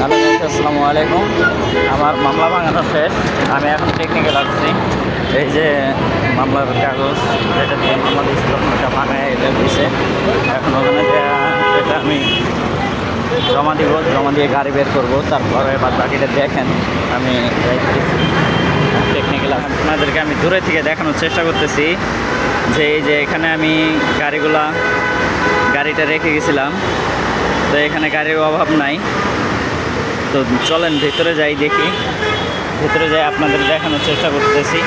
Hello guys, আসসালামু আলাইকুম। আমার মামলা ভাঙানো শেষ। আমি এখন টেকনিক্যাল আসছি। এই যে মামলার কাগজ যেটা দিয়ে মামলা দিয়েছিল ওটা ভাঙায় এটা দিয়েছে। এখন ওখানে যে এটা আমি জমা দিব, জমা দিয়ে গাড়ি বের করবো। তারপরে বাদ বাকিটা দেখেন। আমি টেকনিক্যাল আপনাদেরকে আমি দূরে থেকে দেখানোর চেষ্টা করতেছি যে এই যে এখানে আমি গাড়িটা রেখে গেছিলাম। তো এখানে গাড়ির অভাব নাই। তো চলেন ভেতরে যাই, দেখি ভেতরে যাই, আপনাদের দেখানোর চেষ্টা করতেছি।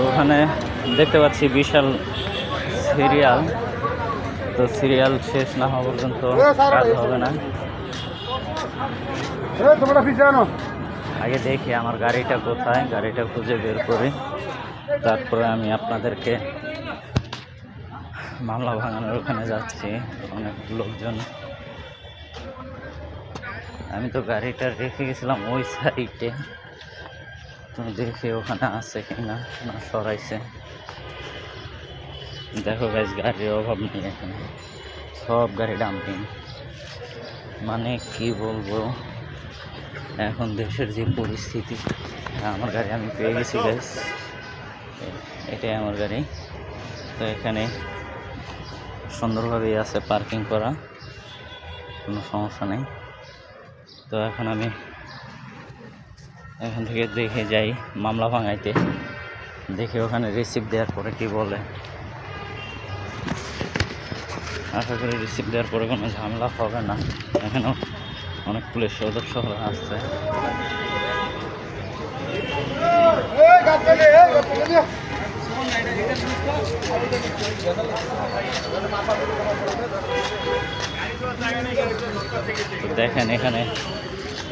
ওখানে দেখতে পাচ্ছি বিশাল সিরিয়াল। তো সিরিয়াল শেষ না হওয়া পর্যন্ত কাজ হবে না। আগে দেখি আমার গাড়িটা কোথায়, গাড়িটা খুঁজে বের করি, তারপরে আমি আপনাদেরকে মামলা ভাঙানোর ওখানে যাচ্ছি। অনেক লোকজন, আমি তো গাড়িটা রেখে গেছিলাম ওই সাইডে। তো দেখি ওখানে আছে কিনা, না সরাইছে। দেখো গাইস, গাড়ির অভাব নেই এখানে, সব গাড়ি ডাম্পিং। মানে কি বলবো, এখন দেশের যে পরিস্থিতি। আমার গাড়ি আমি পেয়ে গেছি গাইস, এটাই আমার গাড়ি। তো এখানে সুন্দরভাবেই আছে পার্কিং করা, কোনো সমস্যা নেই। তো এখন আমি এখান থেকে দেখে যাই মামলা ভাঙাইতে, দেখে ওখানে রিসিপ্ট দেওয়ার পরে কি বলে। আশা করি রিসিপ্ট দেওয়ার পরে কোনো ঝামেলা হবে না। এখানেও অনেক পুলিশ সদস্যরা আসছে। দেখেন এখানে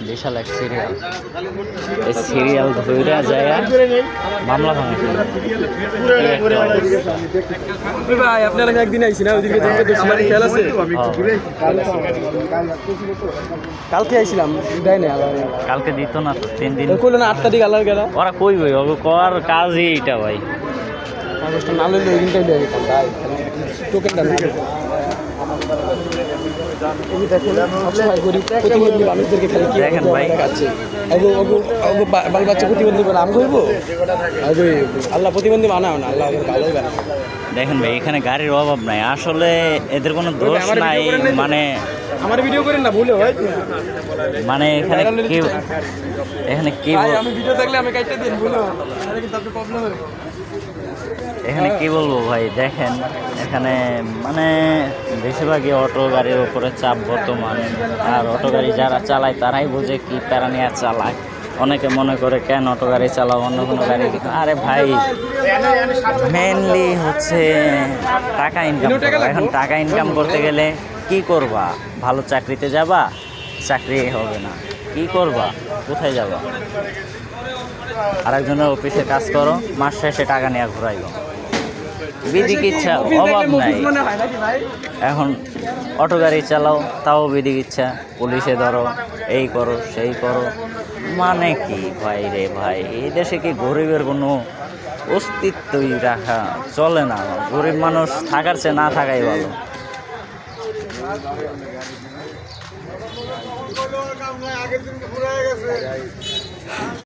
বিশাল এক সিরিয়াল, এই সিরিয়াল ধরে যায় মামলা ভাঙে। ভাই আপনারা একদিন আইছি না, ওইদিকে খেয়াল আছে? কালকে আইছিলাম, দেয় না। কালকে দিত না তো, 3 দিন কইলো না 8 তারিখ আলার গেল। ওরা কই ভাই, কর কাজই এটা ভাই। কাগজটা না লইলে ওই দিনটাই দিয়ে দিতাম ভাই, টোকেনটা না। দেখেন ভাই, বাল বাচ্চা প্রতিবন্ধী বলে আমি করবো, আল্লাহ প্রতিবন্ধী বানাও না, আল্লাহ ভালোই বানাও। দেখেন ভাই, এখানে গাড়ির অভাব নাই, আসলে এদের কোনো দোষ নাই। মানে আমার ভিডিও করেন না ভুলে হয়, মানে এখানে কি আমি ভিডিও থাকলে আমি কাটতে দিন ভুলে, কিন্তু আপনার প্রবলেম হবে। এখানে কি বলবো ভাই, দেখেন এখানে মানে বেশিরভাগই অটো গাড়ির উপরে চাপ বর্তমান। আর অটো গাড়ি যারা চালায় তারাই বোঝে কি প্যারা নিয়ে চালায়। অনেকে মনে করে কেন অটো গাড়ি চালাও, অন্য কোনো গাড়ি। আরে ভাই, মেনলি হচ্ছে টাকা ইনকাম। এখন টাকা ইনকাম করতে গেলে কি করবা? ভালো চাকরিতে যাবা, চাকরি হবে না। কি করবা? কোথায় যাবা? আরেকজনের অফিসে কাজ করো, মাস শেষে টাকা নিয়ে ঘুরাইব। বিদিক ইচ্ছা অভাব নাই। এখন অটো গাড়ি চালাও, তাও বিদিক ইচ্ছা, পুলিশে ধরো, এই করো সেই করো। মানে কি ভাই রে ভাই, এই দেশে কি গরিবের কোনো অস্তিত্বই রাখা চলে না? গরিব মানুষ থাকার চেয়ে না থাকাই ভালো।